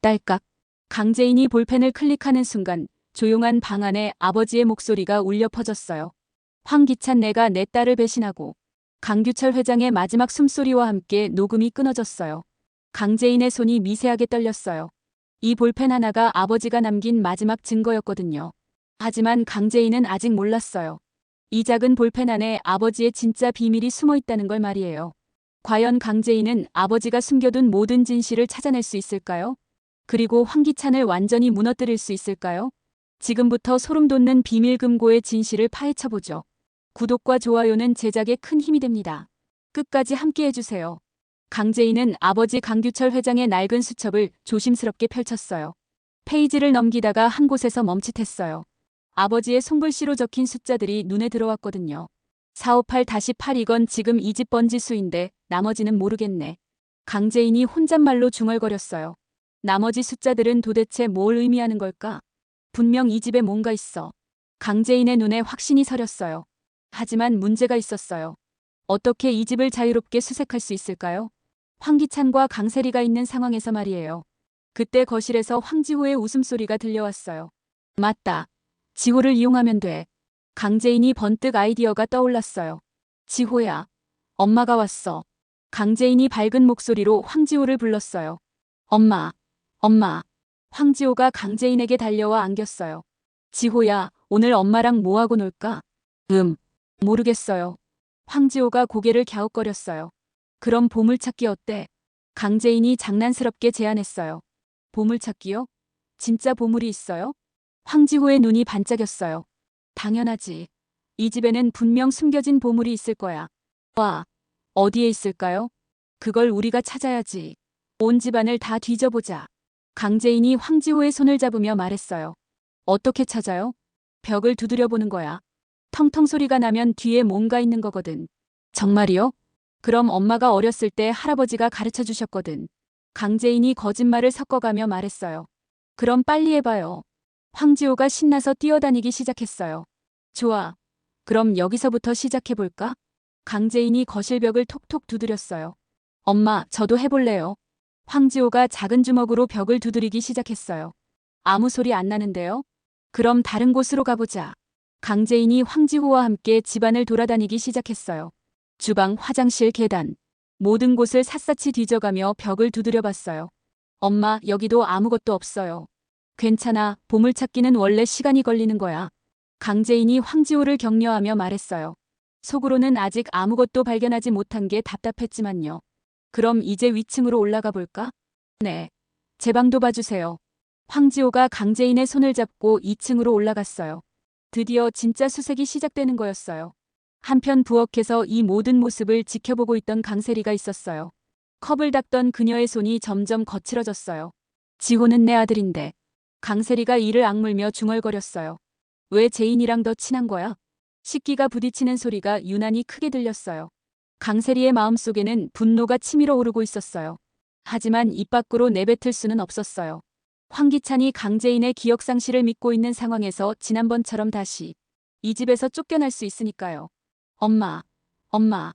딸깍. 강재인이 볼펜을 클릭하는 순간 조용한 방 안에 아버지의 목소리가 울려 퍼졌어요. 황기찬, 내가 내 딸을 배신하고. 강규철 회장의 마지막 숨소리와 함께 녹음이 끊어졌어요. 강재인의 손이 미세하게 떨렸어요. 이 볼펜 하나가 아버지가 남긴 마지막 증거였거든요. 하지만 강재인은 아직 몰랐어요. 이 작은 볼펜 안에 아버지의 진짜 비밀이 숨어 있다는 걸 말이에요. 과연 강재인은 아버지가 숨겨둔 모든 진실을 찾아낼 수 있을까요? 그리고 황기찬을 완전히 무너뜨릴 수 있을까요? 지금부터 소름 돋는 비밀 금고의 진실을 파헤쳐보죠. 구독과 좋아요는 제작에 큰 힘이 됩니다. 끝까지 함께 해주세요. 강재인은 아버지 강규철 회장의 낡은 수첩을 조심스럽게 펼쳤어요. 페이지를 넘기다가 한 곳에서 멈칫했어요. 아버지의 손글씨로 적힌 숫자들이 눈에 들어왔거든요. 458-8, 이건 지금 이 집 번지수인데 나머지는 모르겠네. 강재인이 혼잣말로 중얼거렸어요. 나머지 숫자들은 도대체 뭘 의미하는 걸까? 분명 이 집에 뭔가 있어. 강재인의 눈에 확신이 서렸어요. 하지만 문제가 있었어요. 어떻게 이 집을 자유롭게 수색할 수 있을까요? 황기찬과 강세리가 있는 상황에서 말이에요. 그때 거실에서 황지호의 웃음소리가 들려왔어요. 맞다. 지호를 이용하면 돼. 강재인이 번뜩 아이디어가 떠올랐어요. 지호야. 엄마가 왔어. 강재인이 밝은 목소리로 황지호를 불렀어요. 엄마. 엄마. 황지호가 강재인에게 달려와 안겼어요. 지호야, 오늘 엄마랑 뭐하고 놀까? 모르겠어요. 황지호가 고개를 갸웃거렸어요. 그럼 보물찾기 어때? 강재인이 장난스럽게 제안했어요. 보물찾기요? 진짜 보물이 있어요? 황지호의 눈이 반짝였어요. 당연하지. 이 집에는 분명 숨겨진 보물이 있을 거야. 와, 어디에 있을까요? 그걸 우리가 찾아야지. 온 집안을 다 뒤져보자. 강재인이 황지호의 손을 잡으며 말했어요. 어떻게 찾아요? 벽을 두드려보는 거야. 텅텅 소리가 나면 뒤에 뭔가 있는 거거든. 정말이요? 그럼 엄마가 어렸을 때 할아버지가 가르쳐 주셨거든. 강재인이 거짓말을 섞어가며 말했어요. 그럼 빨리 해봐요. 황지호가 신나서 뛰어다니기 시작했어요. 좋아. 그럼 여기서부터 시작해볼까? 강재인이 거실벽을 톡톡 두드렸어요. 엄마, 저도 해볼래요. 황지호가 작은 주먹으로 벽을 두드리기 시작했어요. 아무 소리 안 나는데요? 그럼 다른 곳으로 가보자. 강재인이 황지호와 함께 집안을 돌아다니기 시작했어요. 주방, 화장실, 계단. 모든 곳을 샅샅이 뒤져가며 벽을 두드려봤어요. 엄마, 여기도 아무것도 없어요. 괜찮아, 보물찾기는 원래 시간이 걸리는 거야. 강재인이 황지호를 격려하며 말했어요. 속으로는 아직 아무것도 발견하지 못한 게 답답했지만요. 그럼 이제 위층으로 올라가 볼까? 네. 제 방도 봐주세요. 황지호가 강재인의 손을 잡고 2층으로 올라갔어요. 드디어 진짜 수색이 시작되는 거였어요. 한편 부엌에서 이 모든 모습을 지켜보고 있던 강세리가 있었어요. 컵을 닦던 그녀의 손이 점점 거칠어졌어요. 지호는 내 아들인데. 강세리가 이를 악물며 중얼거렸어요. 왜 제인이랑 더 친한 거야? 식기가 부딪히는 소리가 유난히 크게 들렸어요. 강세리의 마음속에는 분노가 치밀어 오르고 있었어요. 하지만 입 밖으로 내뱉을 수는 없었어요. 황기찬이 강재인의 기억상실을 믿고 있는 상황에서 지난번처럼 다시 이 집에서 쫓겨날 수 있으니까요. 엄마, 엄마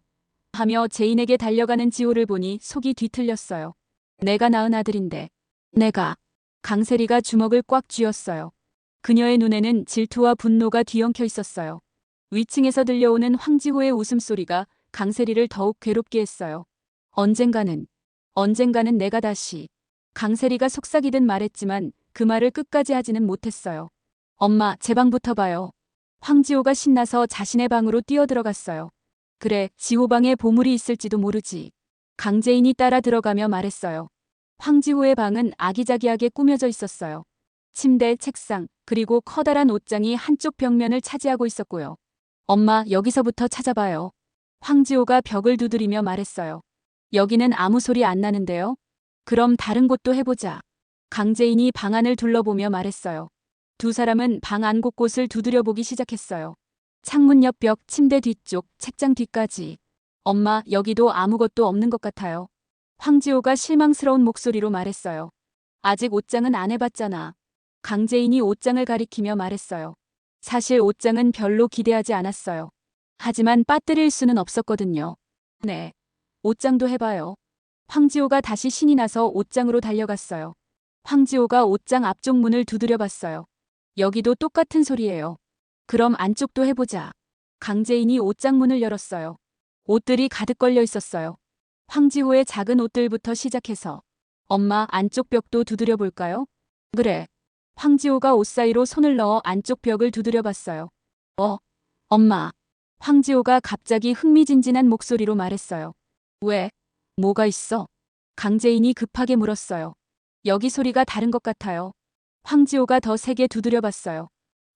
하며 제인에게 달려가는 지호를 보니 속이 뒤틀렸어요. 내가 낳은 아들인데. 내가. 강세리가 주먹을 꽉 쥐었어요. 그녀의 눈에는 질투와 분노가 뒤엉켜 있었어요. 위층에서 들려오는 황지호의 웃음소리가 강세리를 더욱 괴롭게 했어요. 언젠가는 내가 다시. 강세리가 속삭이듯 말했지만 그 말을 끝까지 하지는 못했어요. 엄마, 제 방부터 봐요. 황지호가 신나서 자신의 방으로 뛰어들어갔어요. 그래, 지호 방에 보물이 있을지도 모르지. 강재인이 따라 들어가며 말했어요. 황지호의 방은 아기자기하게 꾸며져 있었어요. 침대, 책상, 그리고 커다란 옷장이 한쪽 벽면을 차지하고 있었고요. 엄마, 여기서부터 찾아봐요. 황지호가 벽을 두드리며 말했어요. 여기는 아무 소리 안 나는데요? 그럼 다른 곳도 해보자. 강재인이 방 안을 둘러보며 말했어요. 두 사람은 방 안 곳곳을 두드려보기 시작했어요. 창문 옆 벽, 침대 뒤쪽, 책장 뒤까지. 엄마, 여기도 아무것도 없는 것 같아요. 황지호가 실망스러운 목소리로 말했어요. 아직 옷장은 안 해봤잖아. 강재인이 옷장을 가리키며 말했어요. 사실 옷장은 별로 기대하지 않았어요. 하지만 빠뜨릴 수는 없었거든요. 네. 옷장도 해봐요. 황지호가 다시 신이 나서 옷장으로 달려갔어요. 황지호가 옷장 앞쪽 문을 두드려 봤어요. 여기도 똑같은 소리예요. 그럼 안쪽도 해보자. 강재인이 옷장 문을 열었어요. 옷들이 가득 걸려 있었어요. 황지호의 작은 옷들부터 시작해서 엄마 안쪽 벽도 두드려 볼까요? 그래. 황지호가 옷 사이로 손을 넣어 안쪽 벽을 두드려 봤어요. 엄마. 황지호가 갑자기 흥미진진한 목소리로 말했어요. 왜? 뭐가 있어? 강재인이 급하게 물었어요. 여기 소리가 다른 것 같아요. 황지호가 더 세게 두드려 봤어요.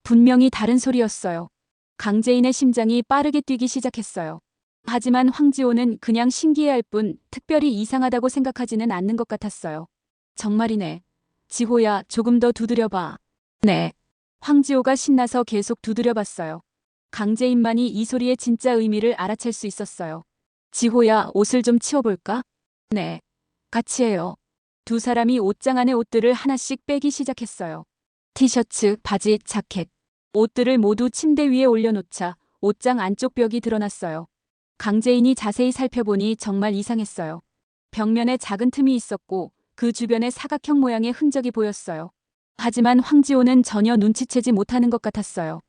분명히 다른 소리였어요. 강재인의 심장이 빠르게 뛰기 시작했어요. 하지만 황지호는 그냥 신기해할 뿐 특별히 이상하다고 생각하지는 않는 것 같았어요. 정말이네. 지호야, 조금 더 두드려봐. 네. 황지호가 신나서 계속 두드려봤어요. 강재인만이 이 소리의 진짜 의미를 알아챌 수 있었어요. 지호야, 옷을 좀 치워볼까? 네. 같이 해요. 두 사람이 옷장 안의 옷들을 하나씩 빼기 시작했어요. 티셔츠, 바지, 자켓. 옷들을 모두 침대 위에 올려놓자 옷장 안쪽 벽이 드러났어요. 강재인이 자세히 살펴보니 정말 이상했어요. 벽면에 작은 틈이 있었고 그 주변에 사각형 모양의 흔적이 보였어요. 하지만 황지호는 전혀 눈치채지 못하는 것 같았어요.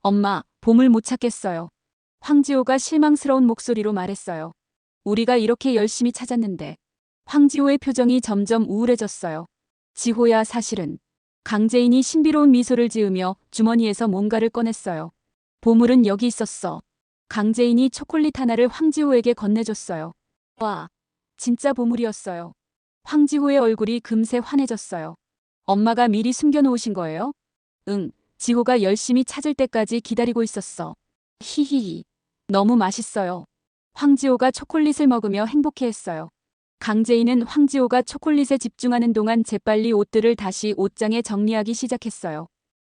엄마, 봄을 못 찾겠어요. 황지호가 실망스러운 목소리로 말했어요. 우리가 이렇게 열심히 찾았는데. 황지호의 표정이 점점 우울해졌어요. 지호야, 사실은. 강재인이 신비로운 미소를 지으며 주머니에서 뭔가를 꺼냈어요. 보물은 여기 있었어. 강재인이 초콜릿 하나를 황지호에게 건네줬어요. 와, 진짜 보물이었어요. 황지호의 얼굴이 금세 환해졌어요. 엄마가 미리 숨겨놓으신 거예요? 응, 지호가 열심히 찾을 때까지 기다리고 있었어. 히히히. 너무 맛있어요. 황지호가 초콜릿을 먹으며 행복해했어요. 강재인은 황지호가 초콜릿에 집중하는 동안 재빨리 옷들을 다시 옷장에 정리하기 시작했어요.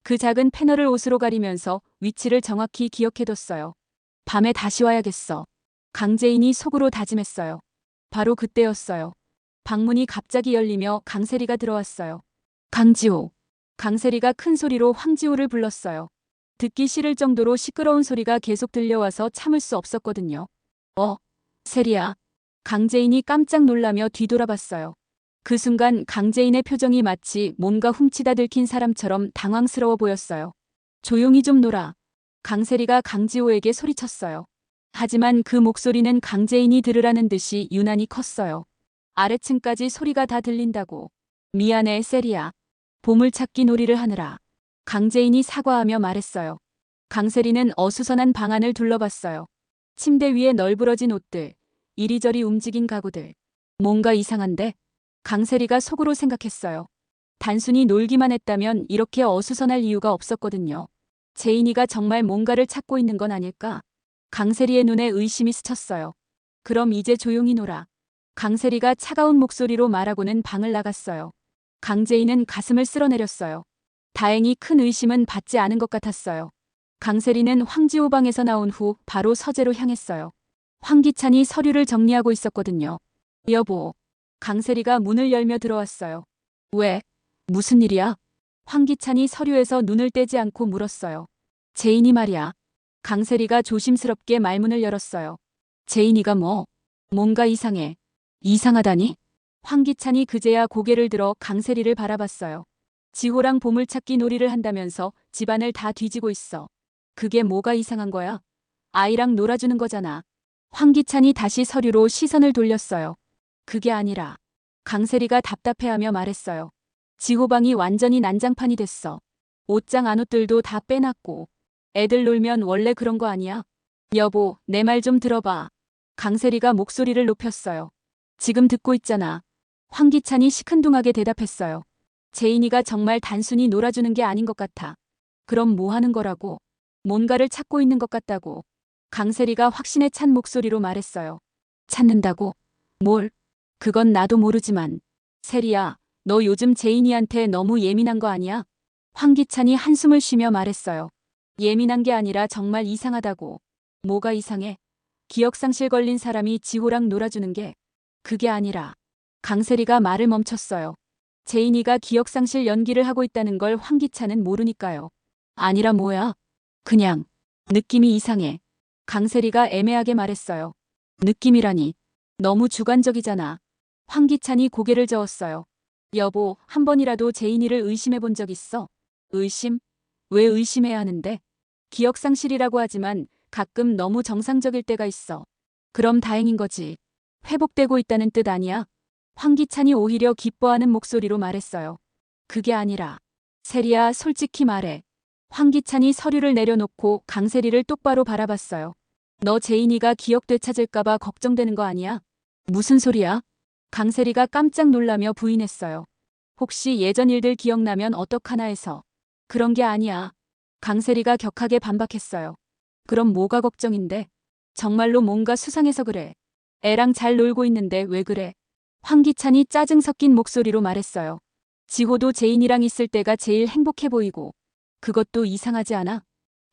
그 작은 패널을 옷으로 가리면서 위치를 정확히 기억해뒀어요. 밤에 다시 와야겠어. 강재인이 속으로 다짐했어요. 바로 그때였어요. 방문이 갑자기 열리며 강세리가 들어왔어요. 강지호. 강세리가 큰 소리로 황지호를 불렀어요. 듣기 싫을 정도로 시끄러운 소리가 계속 들려와서 참을 수 없었거든요. 세리야. 강재인이 깜짝 놀라며 뒤돌아봤어요. 그 순간 강재인의 표정이 마치 뭔가 훔치다 들킨 사람처럼 당황스러워 보였어요. 조용히 좀 놀아. 강세리가 강지호에게 소리쳤어요. 하지만 그 목소리는 강재인이 들으라는 듯이 유난히 컸어요. 아래층까지 소리가 다 들린다고. 미안해, 세리야. 보물찾기 놀이를 하느라. 강재인이 사과하며 말했어요. 강세리는 어수선한 방 안을 둘러봤어요. 침대 위에 널브러진 옷들, 이리저리 움직인 가구들. 뭔가 이상한데? 강세리가 속으로 생각했어요. 단순히 놀기만 했다면 이렇게 어수선할 이유가 없었거든요. 제인이가 정말 뭔가를 찾고 있는 건 아닐까? 강세리의 눈에 의심이 스쳤어요. 그럼 이제 조용히 놀아. 강세리가 차가운 목소리로 말하고는 방을 나갔어요. 강재인은 가슴을 쓸어내렸어요. 다행히 큰 의심은 받지 않은 것 같았어요. 강세리는 황지호 방에서 나온 후 바로 서재로 향했어요. 황기찬이 서류를 정리하고 있었거든요. 여보. 강세리가 문을 열며 들어왔어요. 왜? 무슨 일이야? 황기찬이 서류에서 눈을 떼지 않고 물었어요. 제인이 말이야. 강세리가 조심스럽게 말문을 열었어요. 제인이가 뭐? 뭔가 이상해. 이상하다니? 황기찬이 그제야 고개를 들어 강세리를 바라봤어요. 지호랑 보물찾기 놀이를 한다면서 집안을 다 뒤지고 있어. 그게 뭐가 이상한 거야? 아이랑 놀아주는 거잖아. 황기찬이 다시 서류로 시선을 돌렸어요. 그게 아니라. 강세리가 답답해하며 말했어요. 지호방이 완전히 난장판이 됐어. 옷장 안옷들도 다 빼놨고. 애들 놀면 원래 그런 거 아니야? 여보, 내 말 좀 들어봐. 강세리가 목소리를 높였어요. 지금 듣고 있잖아. 황기찬이 시큰둥하게 대답했어요. 제인이가 정말 단순히 놀아주는 게 아닌 것 같아. 그럼 뭐 하는 거라고? 뭔가를 찾고 있는 것 같다고. 강세리가 확신에 찬 목소리로 말했어요. 찾는다고? 뭘? 그건 나도 모르지만. 세리야, 너 요즘 제인이한테 너무 예민한 거 아니야? 황기찬이 한숨을 쉬며 말했어요. 예민한 게 아니라 정말 이상하다고. 뭐가 이상해? 기억상실 걸린 사람이 지호랑 놀아주는 게. 그게 아니라. 강세리가 말을 멈췄어요. 제인이가 기억상실 연기를 하고 있다는 걸 황기찬은 모르니까요. 아니라 뭐야? 그냥. 느낌이 이상해. 강세리가 애매하게 말했어요. 느낌이라니. 너무 주관적이잖아. 황기찬이 고개를 저었어요. 여보, 한 번이라도 제인이를 의심해 본 적 있어? 의심? 왜 의심해야 하는데? 기억 상실이라고 하지만 가끔 너무 정상적일 때가 있어. 그럼 다행인 거지. 회복되고 있다는 뜻 아니야? 황기찬이 오히려 기뻐하는 목소리로 말했어요. 그게 아니라. 세리야, 솔직히 말해. 황기찬이 서류를 내려놓고 강세리를 똑바로 바라봤어요. 너 제인이가 기억 되찾을까봐 걱정되는 거 아니야? 무슨 소리야? 강세리가 깜짝 놀라며 부인했어요. 혹시 예전 일들 기억나면 어떡하나 해서. 그런 게 아니야. 강세리가 격하게 반박했어요. 그럼 뭐가 걱정인데? 정말로 뭔가 수상해서 그래. 애랑 잘 놀고 있는데 왜 그래? 황기찬이 짜증 섞인 목소리로 말했어요. 지호도 제인이랑 있을 때가 제일 행복해 보이고. 그것도 이상하지 않아?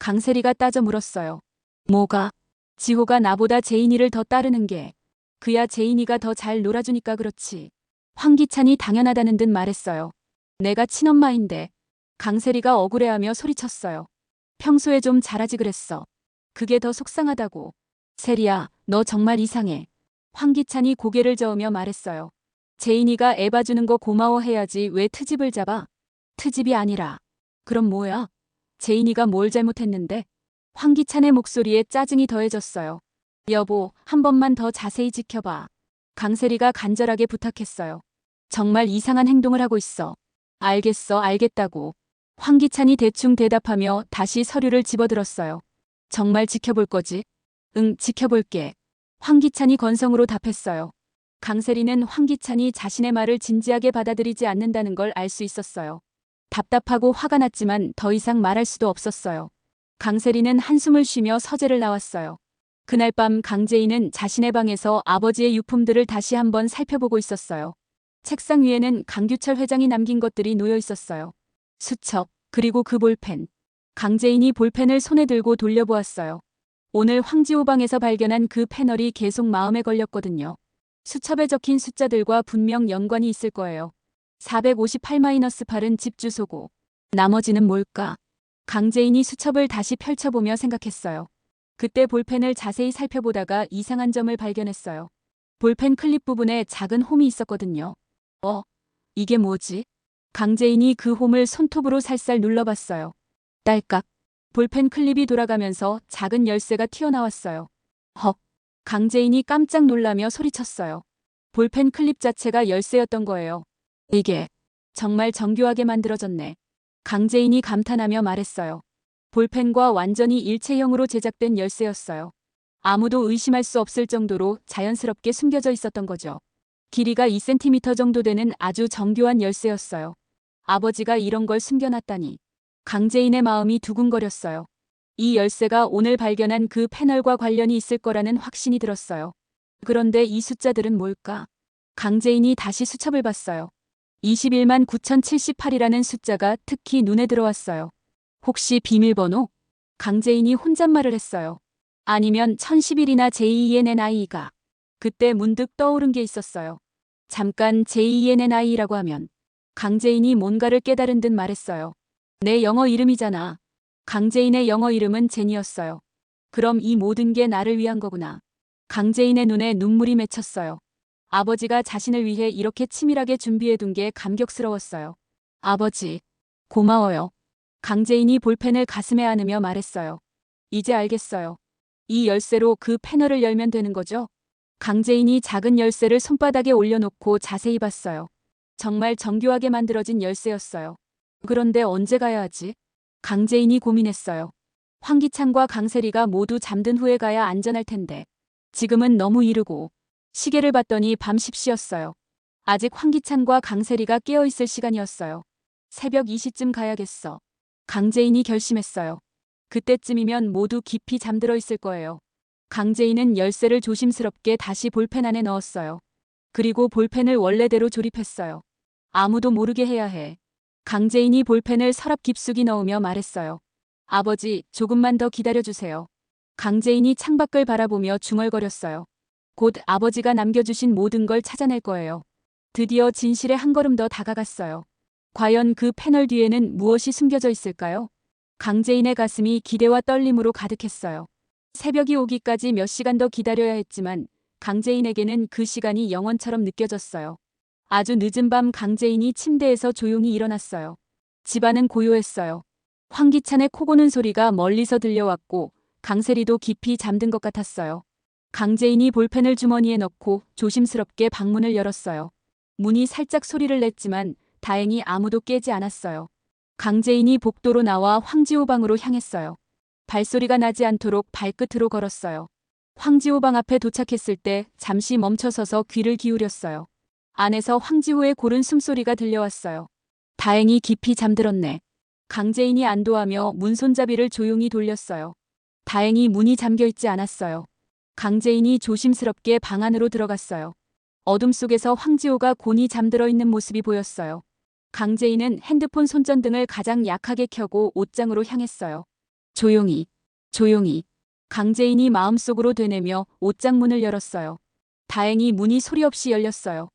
강세리가 따져 물었어요. 뭐가? 지호가 나보다 제인이를 더 따르는 게. 그야 제인이가 더 잘 놀아주니까 그렇지. 황기찬이 당연하다는 듯 말했어요. 내가 친엄마인데. 강세리가 억울해하며 소리쳤어요. 평소에 좀 잘하지 그랬어. 그게 더 속상하다고. 세리야, 너 정말 이상해. 황기찬이 고개를 저으며 말했어요. 제인이가 애 봐주는 거 고마워해야지 왜 트집을 잡아? 트집이 아니라. 그럼 뭐야? 제인이가 뭘 잘못했는데? 황기찬의 목소리에 짜증이 더해졌어요. 여보, 한 번만 더 자세히 지켜봐. 강세리가 간절하게 부탁했어요. 정말 이상한 행동을 하고 있어. 알겠어, 알겠다고. 황기찬이 대충 대답하며 다시 서류를 집어들었어요. 정말 지켜볼 거지? 응, 지켜볼게. 황기찬이 건성으로 답했어요. 강세리는 황기찬이 자신의 말을 진지하게 받아들이지 않는다는 걸 알 수 있었어요. 답답하고 화가 났지만 더 이상 말할 수도 없었어요. 강세리는 한숨을 쉬며 서재를 나왔어요. 그날 밤 강재인은 자신의 방에서 아버지의 유품들을 다시 한번 살펴보고 있었어요. 책상 위에는 강규철 회장이 남긴 것들이 놓여 있었어요. 수첩, 그리고 그 볼펜. 강재인이 볼펜을 손에 들고 돌려보았어요. 오늘 황지호 방에서 발견한 그 패널이 계속 마음에 걸렸거든요. 수첩에 적힌 숫자들과 분명 연관이 있을 거예요. 458-8은 집 주소고. 나머지는 뭘까? 강재인이 수첩을 다시 펼쳐보며 생각했어요. 그때 볼펜을 자세히 살펴보다가 이상한 점을 발견했어요. 볼펜 클립 부분에 작은 홈이 있었거든요. 이게 뭐지? 강재인이 그 홈을 손톱으로 살살 눌러봤어요. 딸깍. 볼펜 클립이 돌아가면서 작은 열쇠가 튀어나왔어요. 헉. 강재인이 깜짝 놀라며 소리쳤어요. 볼펜 클립 자체가 열쇠였던 거예요. 이게 정말 정교하게 만들어졌네. 강재인이 감탄하며 말했어요. 볼펜과 완전히 일체형으로 제작된 열쇠였어요. 아무도 의심할 수 없을 정도로 자연스럽게 숨겨져 있었던 거죠. 길이가 2cm 정도 되는 아주 정교한 열쇠였어요. 아버지가 이런 걸 숨겨놨다니. 강재인의 마음이 두근거렸어요. 이 열쇠가 오늘 발견한 그 패널과 관련이 있을 거라는 확신이 들었어요. 그런데 이 숫자들은 뭘까? 강재인이 다시 수첩을 봤어요. 219,078이라는 숫자가 특히 눈에 들어왔어요. 혹시 비밀번호? 강재인이 혼잣말을 했어요. 아니면 1011이나 JENNI가. 그때 문득 떠오른 게 있었어요. 잠깐 JENNI라고 하면. 강재인이 뭔가를 깨달은 듯 말했어요. 내 영어 이름이잖아. 강재인의 영어 이름은 제니였어요. 그럼 이 모든 게 나를 위한 거구나. 강재인의 눈에 눈물이 맺혔어요. 아버지가 자신을 위해 이렇게 치밀하게 준비해둔 게 감격스러웠어요. 아버지, 고마워요. 강재인이 볼펜을 가슴에 안으며 말했어요. 이제 알겠어요. 이 열쇠로 그 패널을 열면 되는 거죠? 강재인이 작은 열쇠를 손바닥에 올려놓고 자세히 봤어요. 정말 정교하게 만들어진 열쇠였어요. 그런데 언제 가야 하지? 강재인이 고민했어요. 황기찬과 강세리가 모두 잠든 후에 가야 안전할 텐데. 지금은 너무 이르고. 시계를 봤더니 밤 10시였어요. 아직 황기찬과 강세리가 깨어있을 시간이었어요. 새벽 2시쯤 가야겠어. 강재인이 결심했어요. 그때쯤이면 모두 깊이 잠들어 있을 거예요. 강재인은 열쇠를 조심스럽게 다시 볼펜 안에 넣었어요. 그리고 볼펜을 원래대로 조립했어요. 아무도 모르게 해야 해. 강재인이 볼펜을 서랍 깊숙이 넣으며 말했어요. 아버지, 조금만 더 기다려주세요. 강재인이 창밖을 바라보며 중얼거렸어요. 곧 아버지가 남겨주신 모든 걸 찾아낼 거예요. 드디어 진실에 한 걸음 더 다가갔어요. 과연 그 패널 뒤에는 무엇이 숨겨져 있을까요? 강재인의 가슴이 기대와 떨림으로 가득했어요. 새벽이 오기까지 몇 시간 더 기다려야 했지만 강재인에게는 그 시간이 영원처럼 느껴졌어요. 아주 늦은 밤 강재인이 침대에서 조용히 일어났어요. 집안은 고요했어요. 황기찬의 코 고는 소리가 멀리서 들려왔고 강세리도 깊이 잠든 것 같았어요. 강재인이 볼펜을 주머니에 넣고 조심스럽게 방문을 열었어요. 문이 살짝 소리를 냈지만 다행히 아무도 깨지 않았어요. 강재인이 복도로 나와 황지호 방으로 향했어요. 발소리가 나지 않도록 발끝으로 걸었어요. 황지호 방 앞에 도착했을 때 잠시 멈춰서서 귀를 기울였어요. 안에서 황지호의 고른 숨소리가 들려왔어요. 다행히 깊이 잠들었네. 강재인이 안도하며 문 손잡이를 조용히 돌렸어요. 다행히 문이 잠겨있지 않았어요. 강재인이 조심스럽게 방 안으로 들어갔어요. 어둠 속에서 황지호가 곤히 잠들어 있는 모습이 보였어요. 강재인은 핸드폰 손전등을 가장 약하게 켜고 옷장으로 향했어요. 조용히, 조용히. 강재인이 마음속으로 되뇌며 옷장 문을 열었어요. 다행히 문이 소리 없이 열렸어요.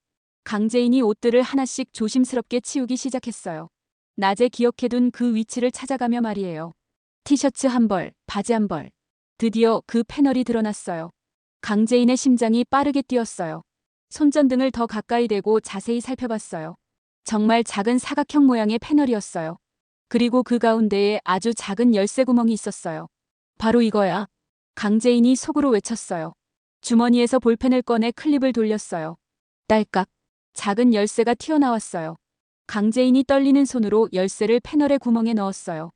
강재인이 옷들을 하나씩 조심스럽게 치우기 시작했어요. 낮에 기억해둔 그 위치를 찾아가며 말이에요. 티셔츠 한 벌, 바지 한 벌. 드디어 그 패널이 드러났어요. 강재인의 심장이 빠르게 뛰었어요. 손전등을 더 가까이 대고 자세히 살펴봤어요. 정말 작은 사각형 모양의 패널이었어요. 그리고 그 가운데에 아주 작은 열쇠 구멍이 있었어요. 바로 이거야. 강재인이 속으로 외쳤어요. 주머니에서 볼펜을 꺼내 클립을 돌렸어요. 딸깍. 작은 열쇠가 튀어나왔어요. 강재인이 떨리는 손으로 열쇠를 패널의 구멍에 넣었어요.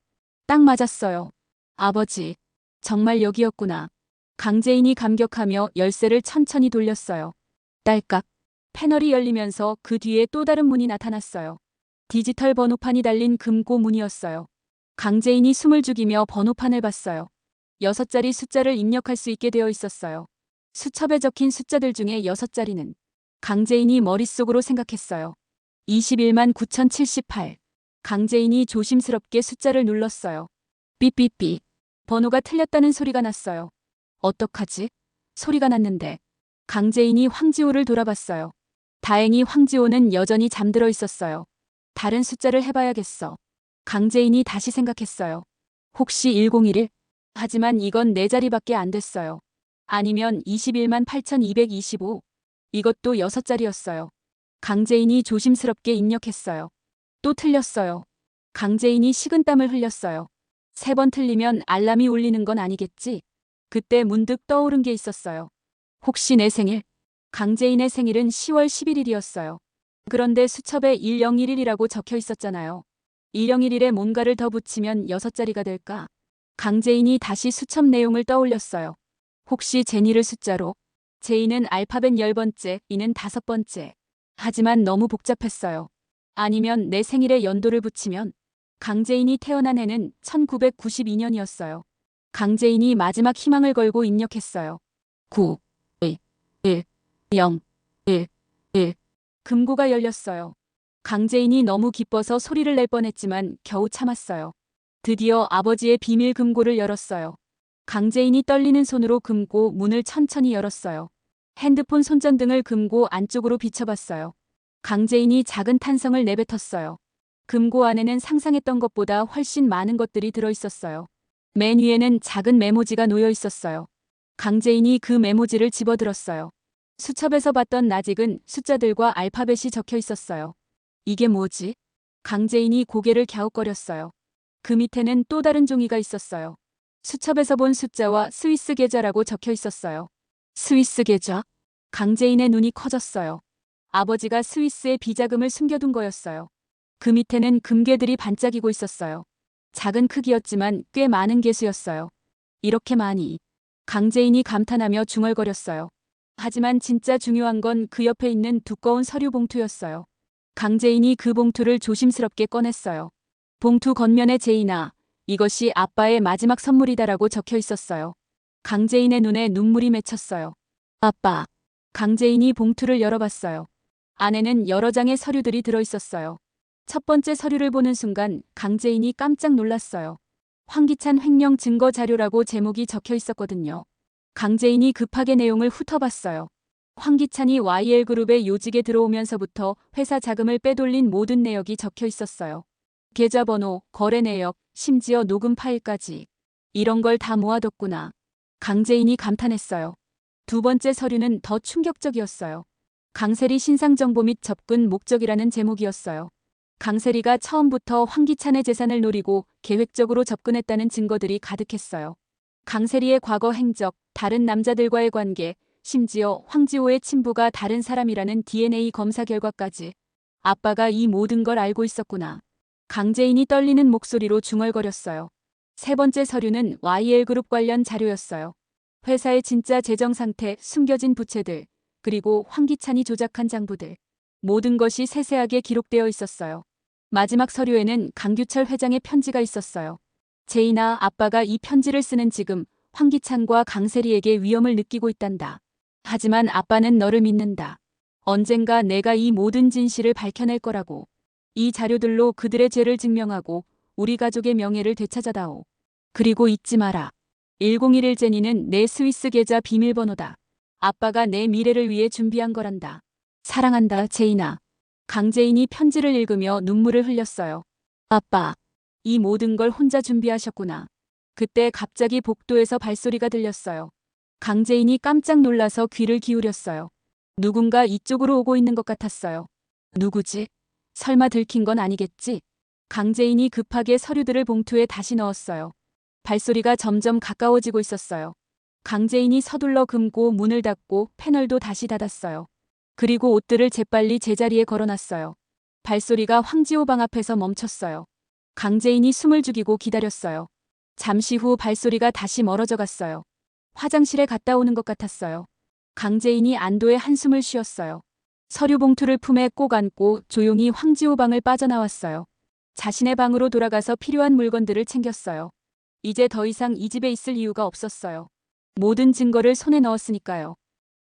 딱 맞았어요. 아버지. 정말 여기였구나. 강재인이 감격하며 열쇠를 천천히 돌렸어요. 딸깍. 패널이 열리면서 그 뒤에 또 다른 문이 나타났어요. 디지털 번호판이 달린 금고 문이었어요. 강재인이 숨을 죽이며 번호판을 봤어요. 6자리 숫자를 입력할 수 있게 되어 있었어요. 수첩에 적힌 숫자들 중에 6자리는 강재인이 머릿속으로 생각했어요. 21만 9078. 강재인이 조심스럽게 숫자를 눌렀어요. 삐삐삐. 번호가 틀렸다는 소리가 났어요. 어떡하지? 소리가 났는데. 강재인이 황지호를 돌아봤어요. 다행히 황지호는 여전히 잠들어 있었어요. 다른 숫자를 해봐야겠어. 강재인이 다시 생각했어요. 혹시 1011? 하지만 이건 4자리밖에 안 됐어요. 아니면 21만 8225. 이것도 6자리였어요. 강재인이 조심스럽게 입력했어요. 또 틀렸어요. 강재인이 식은땀을 흘렸어요. 3번 틀리면 알람이 울리는 건 아니겠지? 그때 문득 떠오른 게 있었어요. 혹시 내 생일? 강재인의 생일은 10월 11일이었어요. 그런데 수첩에 1011이라고 적혀 있었잖아요. 1011에 뭔가를 더 붙이면 6자리가 될까? 강재인이 다시 수첩 내용을 떠올렸어요. 혹시 제니를 숫자로? 제이는 알파벳 10번째, 이는 5번째. 하지만 너무 복잡했어요. 아니면 내 생일에 연도를 붙이면? 강재인이 태어난 해는 1992년이었어요. 강재인이 마지막 희망을 걸고 입력했어요. 9, 1, 1, 0, 1, 1. 금고가 열렸어요. 강재인이 너무 기뻐서 소리를 낼 뻔했지만 겨우 참았어요. 드디어 아버지의 비밀 금고를 열었어요. 강재인이 떨리는 손으로 금고 문을 천천히 열었어요. 핸드폰 손전등을 금고 안쪽으로 비춰봤어요. 강재인이 작은 탄성을 내뱉었어요. 금고 안에는 상상했던 것보다 훨씬 많은 것들이 들어있었어요. 맨 위에는 작은 메모지가 놓여 있었어요. 강재인이 그 메모지를 집어들었어요. 수첩에서 봤던 낯익은 숫자들과 알파벳이 적혀 있었어요. 이게 뭐지? 강재인이 고개를 갸웃거렸어요. 그 밑에는 또 다른 종이가 있었어요. 수첩에서 본 숫자와 스위스 계좌라고 적혀 있었어요. 스위스 계좌? 강재인의 눈이 커졌어요. 아버지가 스위스에 비자금을 숨겨둔 거였어요. 그 밑에는 금괴들이 반짝이고 있었어요. 작은 크기였지만 꽤 많은 개수였어요. 이렇게 많이. 강재인이 감탄하며 중얼거렸어요. 하지만 진짜 중요한 건 그 옆에 있는 두꺼운 서류 봉투였어요. 강재인이 그 봉투를 조심스럽게 꺼냈어요. 봉투 겉면에 제이나, 이것이 아빠의 마지막 선물이다라고 적혀 있었어요. 강재인의 눈에 눈물이 맺혔어요. 아빠. 강재인이 봉투를 열어봤어요. 안에는 여러 장의 서류들이 들어있었어요. 첫 번째 서류를 보는 순간 강재인이 깜짝 놀랐어요. 황기찬 횡령 증거 자료라고 제목이 적혀 있었거든요. 강재인이 급하게 내용을 훑어봤어요. 황기찬이 YL그룹의 요직에 들어오면서부터 회사 자금을 빼돌린 모든 내역이 적혀 있었어요. 계좌번호, 거래 내역, 심지어 녹음 파일까지. 이런 걸 다 모아뒀구나. 강재인이 감탄했어요. 두 번째 서류는 더 충격적이었어요. 강세리 신상정보 및 접근 목적이라는 제목이었어요. 강세리가 처음부터 황기찬의 재산을 노리고 계획적으로 접근했다는 증거들이 가득했어요. 강세리의 과거 행적, 다른 남자들과의 관계, 심지어 황지호의 친부가 다른 사람이라는 DNA 검사 결과까지. 아빠가 이 모든 걸 알고 있었구나. 강재인이 떨리는 목소리로 중얼거렸어요. 세 번째 서류는 YL그룹 관련 자료였어요. 회사의 진짜 재정 상태, 숨겨진 부채들, 그리고 황기찬이 조작한 장부들. 모든 것이 세세하게 기록되어 있었어요. 마지막 서류에는 강규철 회장의 편지가 있었어요. 제인아, 아빠가 이 편지를 쓰는 지금 황기찬과 강세리에게 위험을 느끼고 있단다. 하지만 아빠는 너를 믿는다. 언젠가 내가 이 모든 진실을 밝혀낼 거라고. 이 자료들로 그들의 죄를 증명하고 우리 가족의 명예를 되찾아다오. 그리고 잊지 마라. 1011 제니는 내 스위스 계좌 비밀번호다. 아빠가 내 미래를 위해 준비한 거란다. 사랑한다, 제인아. 강재인이 편지를 읽으며 눈물을 흘렸어요. 아빠, 이 모든 걸 혼자 준비하셨구나. 그때 갑자기 복도에서 발소리가 들렸어요. 강재인이 깜짝 놀라서 귀를 기울였어요. 누군가 이쪽으로 오고 있는 것 같았어요. 누구지? 설마 들킨 건 아니겠지? 강재인이 급하게 서류들을 봉투에 다시 넣었어요. 발소리가 점점 가까워지고 있었어요. 강재인이 서둘러 금고 문을 닫고 패널도 다시 닫았어요. 그리고 옷들을 재빨리 제자리에 걸어놨어요. 발소리가 황지호 방 앞에서 멈췄어요. 강재인이 숨을 죽이고 기다렸어요. 잠시 후 발소리가 다시 멀어져 갔어요. 화장실에 갔다 오는 것 같았어요. 강재인이 안도의 한숨을 쉬었어요. 서류 봉투를 품에 꼭 안고 조용히 황지호 방을 빠져나왔어요. 자신의 방으로 돌아가서 필요한 물건들을 챙겼어요. 이제 더 이상 이 집에 있을 이유가 없었어요. 모든 증거를 손에 넣었으니까요.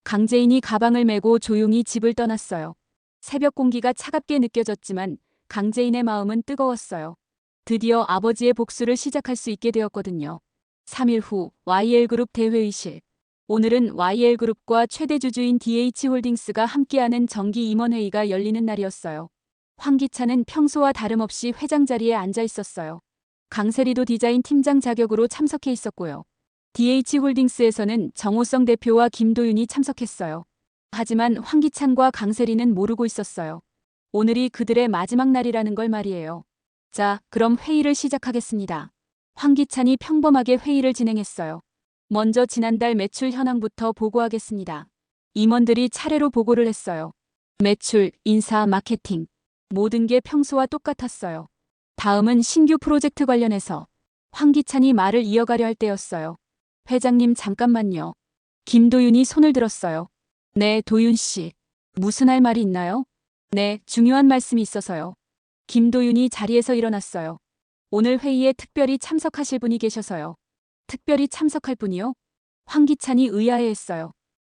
강재인이 가방을 메고 조용히 집을 떠났어요. 새벽 공기가 차갑게 느껴졌지만 강재인의 마음은 뜨거웠어요. 드디어 아버지의 복수를 시작할 수 있게 되었거든요. 3일 후 YL그룹 대회의실. 오늘은 YL그룹과 최대 주주인 DH홀딩스가 함께하는 정기 임원회의가 열리는 날이었어요. 황기찬은 평소와 다름없이 회장 자리에 앉아 있었어요. 강세리도 디자인 팀장 자격으로 참석해 있었고요. DH홀딩스에서는 정호성 대표와 김도윤이 참석했어요. 하지만 황기찬과 강세리는 모르고 있었어요. 오늘이 그들의 마지막 날이라는 걸 말이에요. 자, 그럼 회의를 시작하겠습니다. 황기찬이 평범하게 회의를 진행했어요. 먼저 지난달 매출 현황부터 보고하겠습니다. 임원들이 차례로 보고를 했어요. 매출, 인사, 마케팅. 모든 게 평소와 똑같았어요. 다음은 신규 프로젝트 관련해서 황기찬이 말을 이어가려 할 때였어요. 회장님 잠깐만요. 김도윤이 손을 들었어요. 네, 도윤 씨. 무슨 할 말이 있나요? 네, 중요한 말씀이 있어서요. 김도윤이 자리에서 일어났어요. 오늘 회의에 특별히 참석하실 분이 계셔서요. 특별히 참석할 분이요? 황기찬이 의아해했어요.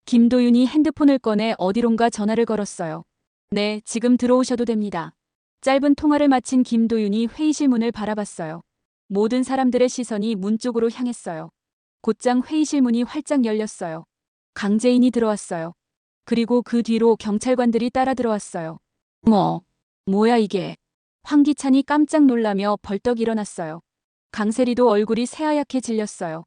김도윤이 핸드폰을 꺼내 어디론가 전화를 걸었어요. 네, 지금 들어오셔도 됩니다. 짧은 통화를 마친 김도윤이 회의실 문을 바라봤어요. 모든 사람들의 시선이 문 쪽으로 향했어요. 곧장 회의실 문이 활짝 열렸어요. 강재인이 들어왔어요. 그리고 그 뒤로 경찰관들이 따라 들어왔어요. 뭐야 이게. 황기찬이 깜짝 놀라며 벌떡 일어났어요. 강세리도 얼굴이 새하얗게 질렸어요.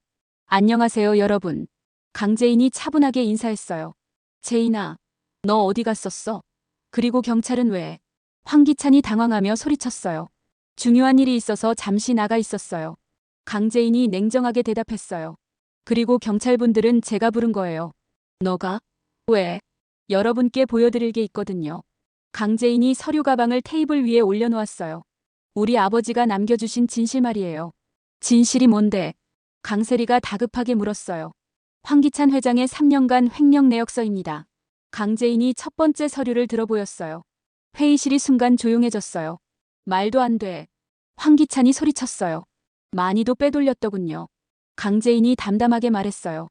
안녕하세요 여러분. 강재인이 차분하게 인사했어요. 재인아, 너 어디 갔었어? 그리고 경찰은 왜? 황기찬이 당황하며 소리쳤어요. 중요한 일이 있어서 잠시 나가 있었어요. 강재인이 냉정하게 대답했어요. 그리고 경찰분들은 제가 부른 거예요. 너가? 왜? 여러분께 보여드릴 게 있거든요. 강재인이 서류 가방을 테이블 위에 올려놓았어요. 우리 아버지가 남겨주신 진실 말이에요. 진실이 뭔데? 강세리가 다급하게 물었어요. 황기찬 회장의 3년간 횡령 내역서입니다. 강재인이 첫 번째 서류를 들어보였어요. 회의실이 순간 조용해졌어요. 말도 안 돼. 황기찬이 소리쳤어요. 많이도 빼돌렸더군요. 강재인이 담담하게 말했어요.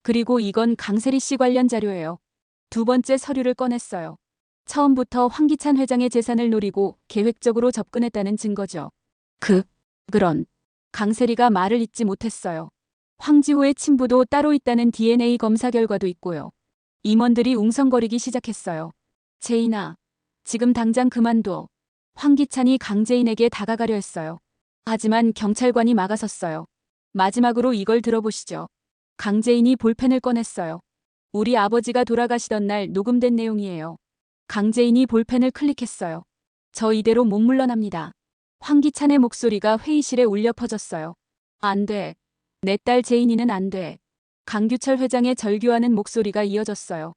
그리고 이건 강세리 씨 관련 자료예요. 두 번째 서류를 꺼냈어요. 처음부터 황기찬 회장의 재산을 노리고 계획적으로 접근했다는 증거죠. 그런. 강세리가 말을 잇지 못했어요. 황지호의 친부도 따로 있다는 DNA 검사 결과도 있고요. 임원들이 웅성거리기 시작했어요. 재인아, 지금 당장 그만둬. 황기찬이 강재인에게 다가가려 했어요. 하지만 경찰관이 막아섰어요. 마지막으로 이걸 들어보시죠. 강재인이 볼펜을 꺼냈어요. 우리 아버지가 돌아가시던 날 녹음된 내용이에요. 강재인이 볼펜을 클릭했어요. 저 이대로 못 물러납니다. 황기찬의 목소리가 회의실에 울려 퍼졌어요. 안 돼. 내 딸 제인이는 안 돼. 강규철 회장의 절규하는 목소리가 이어졌어요.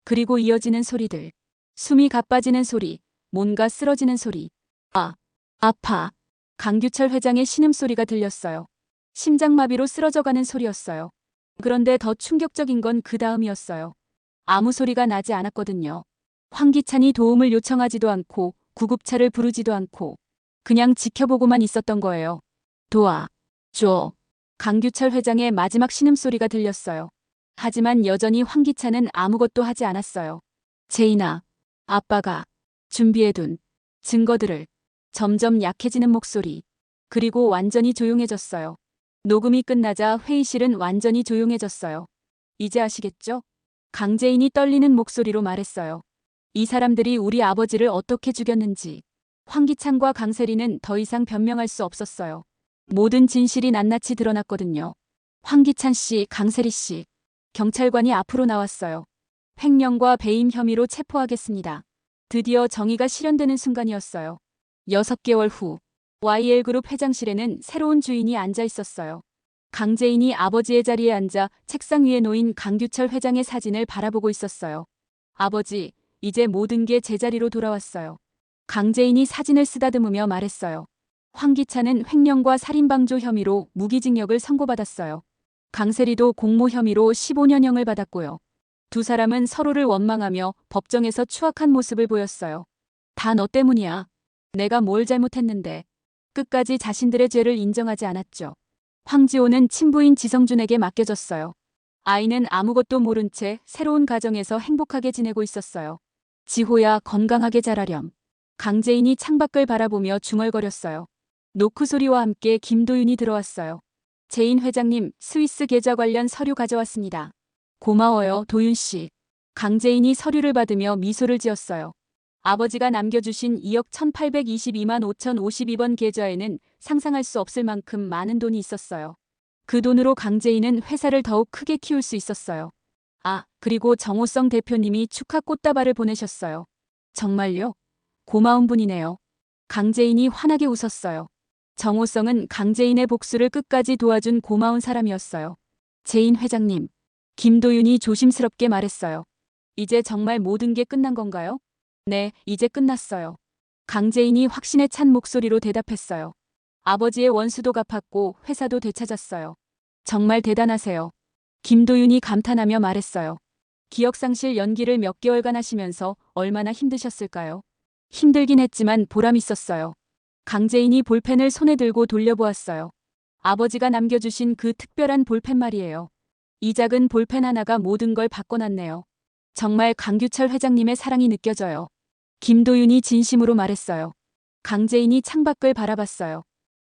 그리고 이어지는 소리들. 숨이 가빠지는 소리, 뭔가 쓰러지는 소리. 아, 아파. 강규철 회장의 신음소리가 들렸어요. 심장마비로 쓰러져가는 소리였어요. 그런데 더 충격적인 건 그 다음이었어요. 아무 소리가 나지 않았거든요. 황기찬이 도움을 요청하지도 않고 구급차를 부르지도 않고 그냥 지켜보고만 있었던 거예요. 도와줘. 강규철 회장의 마지막 신음소리가 들렸어요. 하지만 여전히 황기찬은 아무것도 하지 않았어요. 제인아, 아빠가 준비해둔 증거들을. 점점 약해지는 목소리. 그리고 완전히 조용해졌어요. 녹음이 끝나자 회의실은 완전히 조용해졌어요. 이제 아시겠죠? 강재인이 떨리는 목소리로 말했어요. 이 사람들이 우리 아버지를 어떻게 죽였는지. 황기찬과 강세리는 더 이상 변명할 수 없었어요. 모든 진실이 낱낱이 드러났거든요. 황기찬 씨, 강세리 씨. 경찰관이 앞으로 나왔어요. 횡령과 배임 혐의로 체포하겠습니다. 드디어 정의가 실현되는 순간이었어요. 6개월 후 YL그룹 회장실에는 새로운 주인이 앉아 있었어요. 강재인이 아버지의 자리에 앉아 책상 위에 놓인 강규철 회장의 사진을 바라보고 있었어요. 아버지, 이제 모든 게 제자리로 돌아왔어요. 강재인이 사진을 쓰다듬으며 말했어요. 황기찬은 횡령과 살인방조 혐의로 무기징역을 선고받았어요. 강세리도 공모 혐의로 15년형을 받았고요. 두 사람은 서로를 원망하며 법정에서 추악한 모습을 보였어요. 다 너 때문이야. 내가 뭘 잘못했는데. 끝까지 자신들의 죄를 인정하지 않았죠. 황지호는 친부인 지성준에게 맡겨졌어요. 아이는 아무것도 모른 채 새로운 가정에서 행복하게 지내고 있었어요. 지호야, 건강하게 자라렴. 강재인이 창밖을 바라보며 중얼거렸어요. 노크 소리와 함께 김도윤이 들어왔어요. 제인 회장님, 스위스 계좌 관련 서류 가져왔습니다. 고마워요, 도윤 씨. 강재인이 서류를 받으며 미소를 지었어요. 아버지가 남겨주신 2억 1822만 5052번 계좌에는 상상할 수 없을 만큼 많은 돈이 있었어요. 그 돈으로 강재인은 회사를 더욱 크게 키울 수 있었어요. 아, 그리고 정호성 대표님이 축하 꽃다발을 보내셨어요. 정말요? 고마운 분이네요. 강재인이 환하게 웃었어요. 정호성은 강재인의 복수를 끝까지 도와준 고마운 사람이었어요. 제인 회장님. 김도윤이 조심스럽게 말했어요. 이제 정말 모든 게 끝난 건가요? 네, 이제 끝났어요. 강재인이 확신에 찬 목소리로 대답했어요. 아버지의 원수도 갚았고 회사도 되찾았어요. 정말 대단하세요. 김도윤이 감탄하며 말했어요. 기억상실 연기를 몇 개월간 하시면서 얼마나 힘드셨을까요? 힘들긴 했지만 보람 있었어요. 강재인이 볼펜을 손에 들고 돌려보았어요. 아버지가 남겨주신 그 특별한 볼펜 말이에요. 이 작은 볼펜 하나가 모든 걸 바꿔놨네요. 정말 강규철 회장님의 사랑이 느껴져요. 김도윤이 진심으로 말했어요. 강재인이 창밖을 바라봤어요.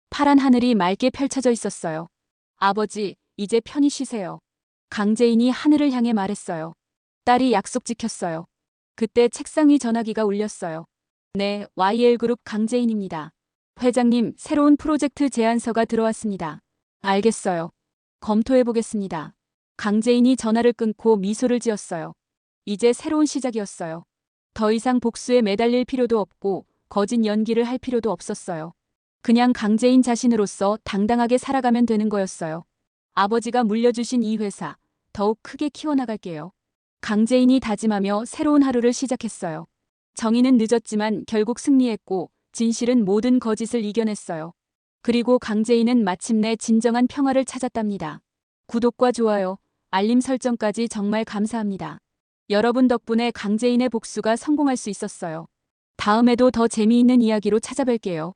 파란 하늘이 맑게 펼쳐져 있었어요. 아버지, 이제 편히 쉬세요. 강재인이 하늘을 향해 말했어요. 딸이 약속 지켰어요. 그때 책상 위 전화기가 울렸어요. 네, YL그룹 강재인입니다. 회장님, 새로운 프로젝트 제안서가 들어왔습니다. 알겠어요. 검토해보겠습니다. 강재인이 전화를 끊고 미소를 지었어요. 이제 새로운 시작이었어요. 더 이상 복수에 매달릴 필요도 없고 거짓 연기를 할 필요도 없었어요. 그냥 강재인 자신으로서 당당하게 살아가면 되는 거였어요. 아버지가 물려주신 이 회사 더욱 크게 키워나갈게요. 강재인이 다짐하며 새로운 하루를 시작했어요. 정의는 늦었지만 결국 승리했고 진실은 모든 거짓을 이겨냈어요. 그리고 강재인은 마침내 진정한 평화를 찾았답니다. 구독과 좋아요, 알림 설정까지 정말 감사합니다. 여러분 덕분에 강재인의 복수가 성공할 수 있었어요. 다음에도 더 재미있는 이야기로 찾아뵐게요.